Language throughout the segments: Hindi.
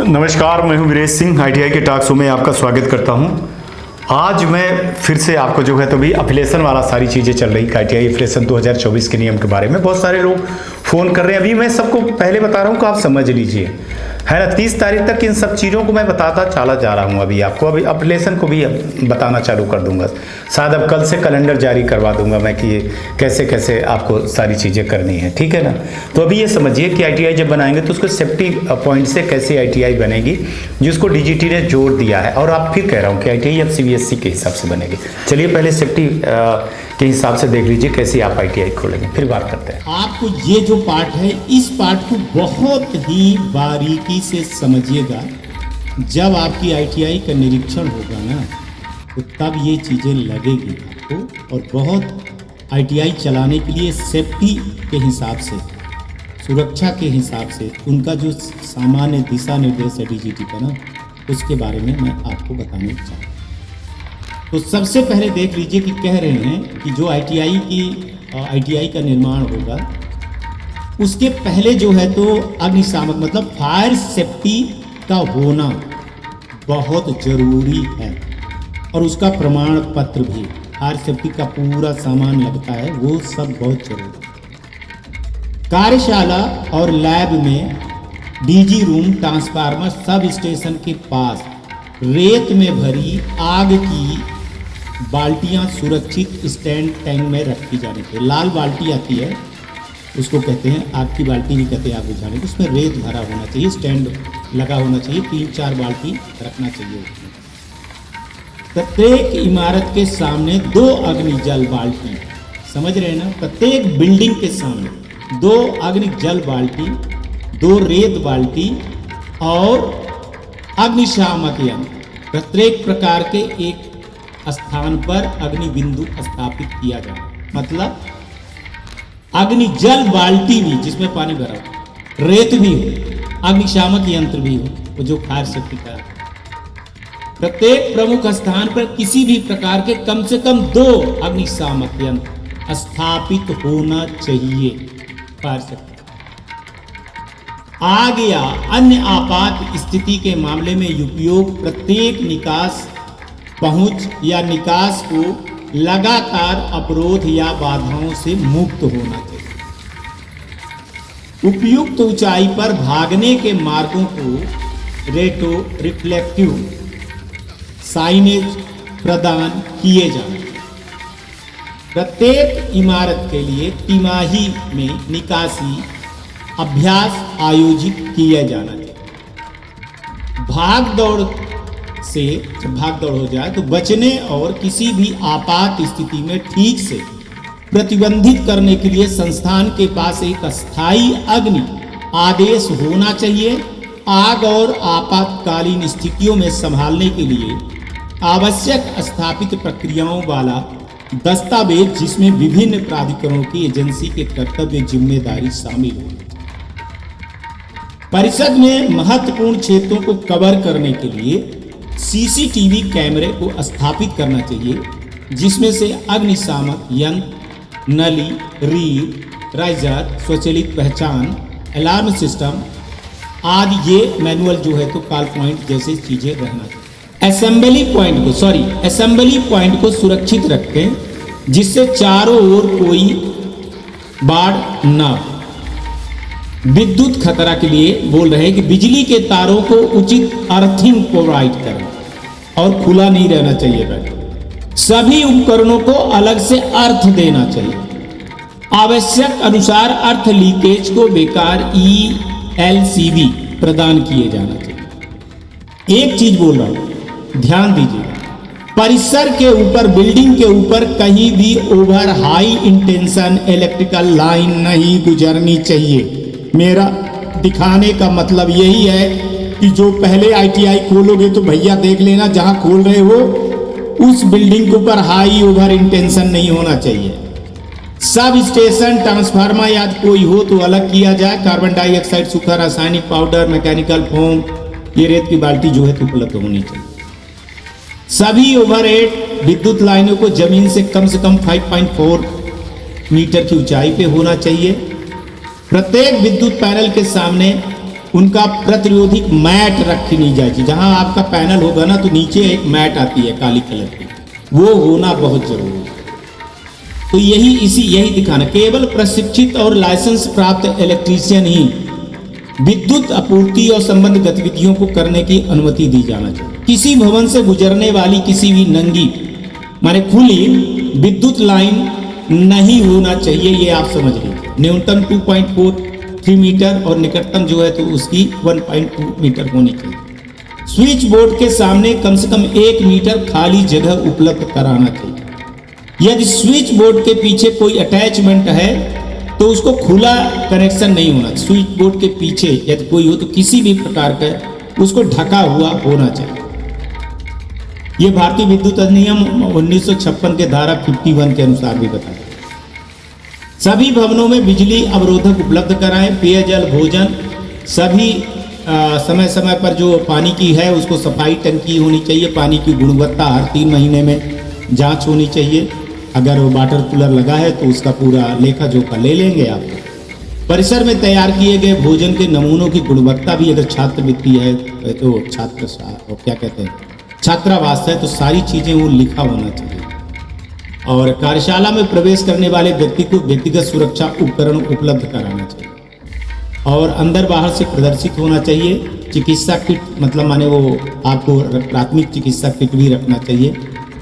नमस्कार, मैं हूं वीरेश सिंह। आईटीआई के टॉक शो में आपका स्वागत करता हूं। आज मैं फिर से आपको जो है तो भी एफिलिएशन वाला सारी चीज़ें चल रही, आईटीआई एफिलिएशन 2024 के नियम के बारे में बहुत सारे लोग फ़ोन कर रहे हैं। अभी मैं सबको पहले बता रहा हूं कि आप समझ लीजिए, है ना। 30 तारीख तक इन सब चीज़ों को मैं बताता चला जा रहा हूं। अभी आपको अभी एफिलिएशन को भी बताना चालू कर दूंगा। शायद अब कल से कैलेंडर जारी करवा दूंगा मैं कि कैसे कैसे आपको सारी चीज़ें करनी है, ठीक है ना। तो अभी ये समझिए कि आईटीआई जब बनाएंगे तो उसको सेफ्टी पॉइंट से कैसे आईटीआई बनेगी, जिसको डीजीटी ने जोड़ दिया है। और आप फिर कह रहा हूँ कि आईटीआई अब सीबीएसई के हिसाब से बनेगी। चलिए पहले सेफ्टी के हिसाब से देख लीजिए कैसे आप आईटीआई खोलेंगे, फिर बात करते हैं। आपको ये जो पार्ट है, इस पार्ट को बहुत ही बारीकी से समझिएगा। जब आपकी आईटीआई का निरीक्षण होगा ना, तो तब ये चीज़ें लगेगी आपको। और बहुत आईटीआई चलाने के लिए सेफ्टी के हिसाब से, सुरक्षा के हिसाब से उनका जो सामान्य दिशा निर्देश है डीजीटी का ना, उसके बारे में मैं आपको बताने चाहता हूँ। तो सबसे पहले देख लीजिए कि कह रहे हैं कि जो आईटीआई का निर्माण होगा, उसके पहले जो है तो अग्निशामक मतलब फायर सेफ्टी का होना बहुत ज़रूरी है। और उसका प्रमाण पत्र भी, फायर सेफ्टी का पूरा सामान लगता है, वो सब बहुत जरूरी है। कार्यशाला और लैब में DG room, transformer, sub station के पास रेत में भरी आग की बाल्टियां सुरक्षित स्टैंड टैंक में रखी जानी चाहिए। लाल बाल्टी आती है, उसको कहते हैं आग की बाल्टी भी कहते हैं आग बुझाने को। उसमें रेत भरा होना चाहिए, स्टैंड लगा होना चाहिए, 3-4 बाल्टी रखना चाहिए। प्रत्येक इमारत के सामने 2 अग्निजल बाल्टी, समझ रहे हैं ना, प्रत्येक बिल्डिंग के सामने 2 अग्निजल बाल्टी, 2 रेत बाल्टी और अग्निशामक यंत्र प्रत्येक प्रकार के एक स्थान पर अग्नि बिंदु स्थापित किया जाए। मतलब अग्निजल बाल्टी भी जिसमें पानी भरा हो, रेत भी हो, अग्निशामक यंत्र भी हो, वो जो फायर सेफ्टी का है। प्रत्येक प्रमुख स्थान पर किसी भी प्रकार के कम से कम 2 अग्निशामक यंत्र स्थापित होना चाहिए। फायर सेफ्टी आग या अन्य आपात स्थिति के मामले में उपयोग प्रत्येक निकास पहुंच या निकास को लगातार अवरोध या बाधाओं से मुक्त होना चाहिए। उपयुक्त ऊंचाई पर भागने के मार्गों को रेटो रिफ्लेक्टिव साइनेज प्रदान किए जाए। प्रत्येक इमारत के लिए तिमाही में निकासी अभ्यास आयोजित किया जाना चाहिए। भाग दौड़ से जब भाग दौड़ हो जाए तो बचने और किसी भी आपात स्थिति में ठीक से प्रतिबंधित करने के लिए संस्थान के पास एक अस्थायी अग्नि आदेश होना चाहिए। आग और आपातकालीन स्थितियों में संभालने के लिए आवश्यक स्थापित प्रक्रियाओं वाला दस्तावेज, जिसमें विभिन्न प्राधिकरणों की एजेंसी के कर्तव्य जिम्मेदारी शामिल हो। परिषद में महत्वपूर्ण क्षेत्रों को कवर करने के लिए सीसीटीवी कैमरे को स्थापित करना चाहिए, जिसमें से अग्निशामक यंत्र, नली, रीड, राइजर, स्वचालित पहचान, अलार्म सिस्टम आदि ये मैनुअल जो है तो कॉल पॉइंट जैसे चीजें रहना चाहिए। असेंबली पॉइंट को सुरक्षित रखें, जिससे चारों ओर कोई बाढ़ न। विद्युत खतरा के लिए बोल रहे हैं कि बिजली के तारों को उचित अर्थिंग प्रोवाइड करें और खुला नहीं रहना चाहिए बैठ। सभी उपकरणों को अलग से अर्थ देना चाहिए। आवश्यक अनुसार अर्थ लीकेज को बेकार ELCB प्रदान किए जाना चाहिए। एक चीज बोल रहा हूं, ध्यान दीजिए, परिसर के ऊपर, बिल्डिंग के ऊपर कहीं भी over high intention electrical line नहीं गुजरनी चाहिए। मेरा दिखाने का मतलब यही है कि जो पहले आईटीआई खोलोगे तो भैया देख लेना, जहां खोल रहे हो उस बिल्डिंग के ऊपर हाई ओवर इंटेंशन नहीं होना चाहिए। सब स्टेशन, ट्रांसफार्मर या कोई हो तो अलग किया जाए। कार्बन डाइऑक्साइड, सूखा रासायनिक पाउडर, मैकेनिकल फोम, ये रेत की बाल्टी जो है तो उपलब्ध होनी चाहिए। सभी ओवरहेड विद्युत लाइनों को जमीन से कम 5.4 मीटर की ऊंचाई पे होना चाहिए। प्रत्येक विद्युत पैनल के सामने उनका प्रतिरोधी मैट रखनी चाहिए। जहां आपका पैनल होगा ना तो नीचे एक मैट आती है काली कलर की, वो होना बहुत जरूरी है। तो यही दिखाना, केवल प्रशिक्षित और लाइसेंस प्राप्त इलेक्ट्रीशियन ही विद्युत आपूर्ति और संबंध गतिविधियों को करने की अनुमति दी जाना चाहिए। किसी भवन से गुजरने वाली किसी भी नंगी माने खुली विद्युत लाइन नहीं होना चाहिए, ये आप समझ लीजिए। न्यूनतम 2.43 मीटर और निकटतम जो है तो उसकी 1.2 मीटर होनी चाहिए। स्विच बोर्ड के सामने कम से कम 1 मीटर खाली जगह उपलब्ध कराना चाहिए। यदि स्विच बोर्ड के पीछे कोई अटैचमेंट है तो उसको खुला कनेक्शन नहीं होना। स्विच बोर्ड के पीछे यदि कोई हो तो किसी भी प्रकार का उसको ढका हुआ होना चाहिए। ये भारतीय विद्युत अधिनियम 1956 के धारा 51 के अनुसार भी बताया। सभी भवनों में बिजली अवरोधक उपलब्ध कराएं। पेयजल भोजन सभी समय समय पर जो पानी की है उसको सफाई टंकी होनी चाहिए। पानी की गुणवत्ता हर 3 महीने में जांच होनी चाहिए। अगर वाटर कूलर लगा है तो उसका पूरा लेखा जोखा ले लेंगे आप। परिसर में तैयार किए गए भोजन के नमूनों की गुणवत्ता भी, अगर छात्रवृत्ति है तो क्या कहते हैं छात्रावास है तो सारी चीज़ें वो लिखा होना चाहिए। और कार्यशाला में प्रवेश करने वाले व्यक्ति को व्यक्तिगत सुरक्षा उपकरण उपलब्ध कराना चाहिए और अंदर बाहर से प्रदर्शित होना चाहिए। चिकित्सा किट मतलब माने वो आपको प्राथमिक चिकित्सा किट भी रखना चाहिए।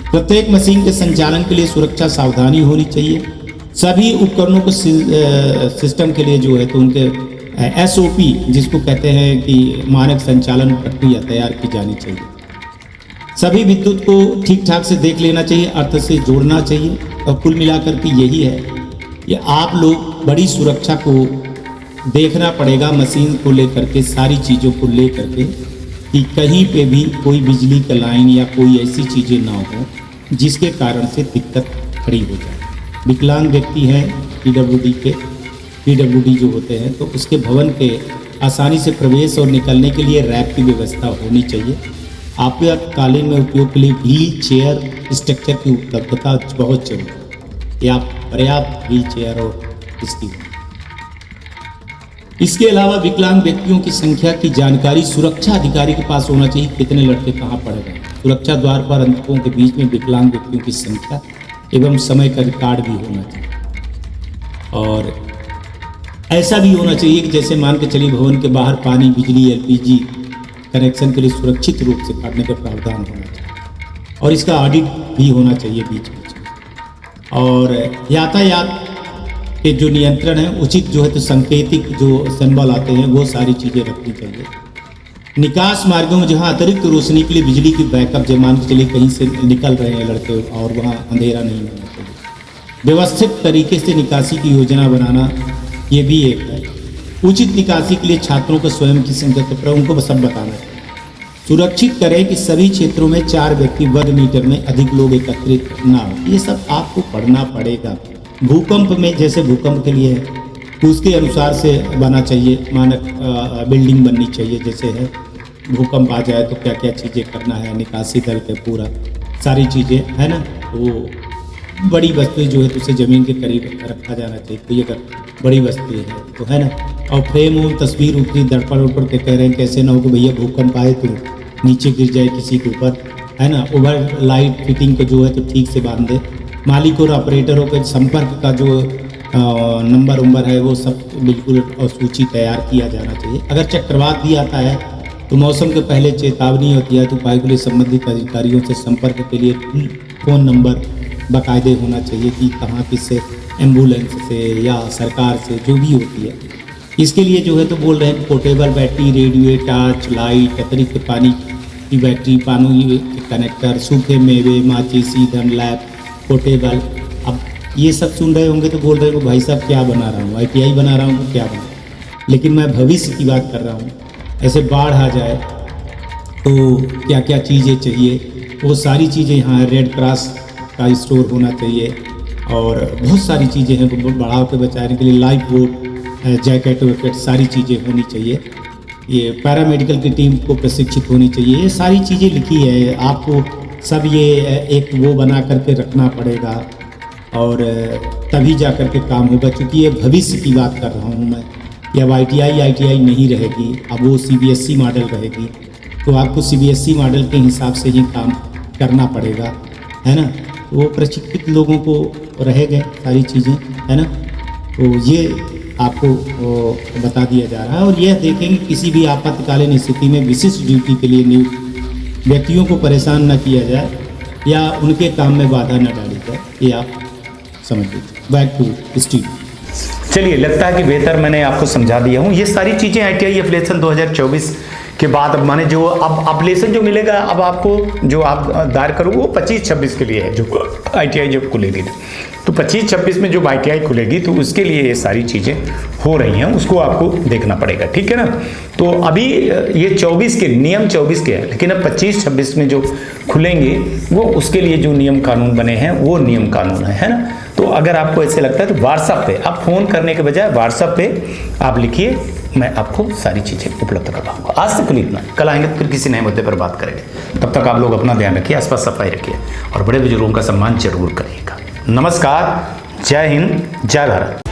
प्रत्येक मशीन के संचालन के लिए सुरक्षा सावधानी होनी चाहिए। सभी उपकरणों को सिस्टम के लिए जो है तो उनके SOP जिसको कहते हैं कि मानक संचालन प्रक्रिया तैयार की जानी चाहिए। सभी विद्युत को ठीक ठाक से देख लेना चाहिए, अर्थ से जोड़ना चाहिए। और कुल मिलाकर के यही है कि आप लोग बड़ी सुरक्षा को देखना पड़ेगा मशीन को लेकर के, सारी चीज़ों को लेकर के, कि कहीं पे भी कोई बिजली का लाइन या कोई ऐसी चीज़ें ना हो जिसके कारण से दिक्कत खड़ी हो जाए। विकलांग व्यक्ति हैं PWD जो होते हैं तो उसके भवन के आसानी से प्रवेश और निकलने के लिए रैंप की व्यवस्था होनी चाहिए। आपातकालीन में उपयोग के लिए व्हील चेयर स्ट्रक्चर की उपलब्धता बहुत जरूरी है कि आप पर्याप्त व्हील चेयर और इसकी। इसके अलावा विकलांग व्यक्तियों की संख्या की जानकारी सुरक्षा अधिकारी के पास होना चाहिए। कितने लड़के कहाँ पढ़ रहे हैं। सुरक्षा द्वार पर अंतकों के बीच में विकलांग व्यक्तियों की संख्या एवं समय का रिकॉर्ड भी होना चाहिए। और ऐसा भी होना चाहिए कि जैसे मान के चलिए भवन के बाहर पानी, बिजली, LPG कनेक्शन के लिए सुरक्षित रूप से काटने का प्रावधान होना चाहिए और इसका ऑडिट भी होना चाहिए बीच बीच में। और यातायात के जो नियंत्रण है उचित जो है तो सांकेतिक जो सिंबल आते हैं वो सारी चीज़ें रखनी चाहिए। निकास मार्गों में जहाँ अतिरिक्त रोशनी के लिए बिजली की बैकअप, जब मान के चलिए कहीं से निकल रहे हैं लड़के और वहाँ अंधेरा नहीं होना चाहिए। व्यवस्थित तरीके से निकासी की योजना बनाना ये भी एक है। उचित निकासी के लिए छात्रों को स्वयं की संख्या पर उनको सब बताना चाहिए। सुरक्षित करें कि सभी क्षेत्रों में 4 व्यक्ति वर्ग मीटर में अधिक लोग एकत्रित ना हो। ये सब आपको पढ़ना पड़ेगा। भूकंप में जैसे भूकंप के लिए है उसके अनुसार से बना चाहिए, मानक बिल्डिंग बननी चाहिए। जैसे है भूकंप आ जाए तो क्या क्या चीज़ें करना है, निकासी करके पूरा सारी चीज़ें है ना। तो बड़ी वस्तुएं जो है तो उसे ज़मीन के करीब रखा जाना चाहिए। कोई अगर बड़ी वस्तुएं है तो है ना। और फ्रेम हो, तस्वीर ऊपरी दर्पण ऊपर के कह रहे हैं कैसे ना हो कि भैया भूकंप आए तो नीचे गिर जाए किसी के ऊपर, है ना। ओवर लाइट फिटिंग को जो है तो ठीक से बांध दे। मालिक और ऑपरेटरों के संपर्क का जो नंबर उम्बर है वो सब बिल्कुल और सूची तैयार किया जाना चाहिए। अगर चक्रवात भी आता है तो मौसम के पहले चेतावनी होती है तो उपाय के लिए संबंधित अधिकारियों से संपर्क के लिए फ़ोन नंबर बाकायदे होना चाहिए कि कहाँ किससे, एम्बुलेंस से या सरकार से जो भी होती है। इसके लिए जो है तो बोल रहे हैं portable battery, radio, torch light, अतिरिक्त पानी की बैटरी, पानी के कनेक्टर, सूखे मेवे, माचिस, ईंधन, लैब, पोर्टेबल। अब ये सब सुन रहे होंगे तो बोल रहे हो भाई साहब क्या बना रहा हूँ, ITI बना रहा हूँ तो क्या बना, लेकिन मैं भविष्य की बात कर रहा हूँ। ऐसे बाढ़ आ जाए तो क्या क्या चीज़ें चाहिए, वो सारी चीज़ें यहाँ रेड क्रॉस का स्टोर होना चाहिए और बहुत सारी चीज़ें हैं बढ़ाव के बचाने के लिए, लाइफ बोट, जैकेट वैकेट सारी चीज़ें होनी चाहिए। ये पैरामेडिकल की टीम को प्रशिक्षित होनी चाहिए। ये सारी चीज़ें लिखी है, आपको सब ये एक वो बना करके रखना पड़ेगा और तभी जा कर के काम होगा। क्योंकि ये भविष्य की बात कर रहा हूँ मैं, कि अब ITI नहीं रहेगी, अब वो CBSE मॉडल रहेगी, तो आपको CBSE मॉडल के हिसाब से ही काम करना पड़ेगा, है ना। तो वो प्रशिक्षित लोगों को रह गए सारी चीज़ें, है ना। तो ये आपको बता दिया जा रहा है। और यह देखेंगे किसी भी आपातकालीन स्थिति में विशिष्ट ड्यूटी के लिए नियुक्त व्यक्तियों को परेशान न किया जाए या उनके काम में बाधा न डाली जाए, ये आप समझ लीजिए। Back to Steve. चलिए, लगता है कि बेहतर मैंने आपको समझा दिया हूँ। ये सारी चीज़ें ITI एफिलिएशन 2024 के बाद अब माने जो अब एप्लीकेशन जो मिलेगा, अब आपको जो आप दायर करोगे वो 25-26 के लिए है, जो ITI जब खुलेगी। तो 25-26 में जो ITI खुलेगी तो उसके लिए ये सारी चीज़ें हो रही हैं, उसको आपको देखना पड़ेगा, ठीक है ना। तो अभी ये 24 के नियम 24 के हैं, लेकिन अब 25-26 में जो खुलेंगे वो उसके लिए जो नियम कानून बने हैं वो नियम कानून है ना। तो अगर आपको ऐसे लगता है तो व्हाट्सएप पे आप फ़ोन करने के बजाय व्हाट्सएप पे आप लिखिए, मैं आपको सारी चीज़ें उपलब्ध करवाऊंगा। आज तक के लिए इतना, कल आएंगे तो फिर किसी नए मुद्दे पर बात करेंगे। तब तक आप लोग अपना ध्यान रखिए, आसपास सफाई रखिए और बड़े बुजुर्गों का सम्मान जरूर करिएगा। नमस्कार, जय हिंद, जय भारत।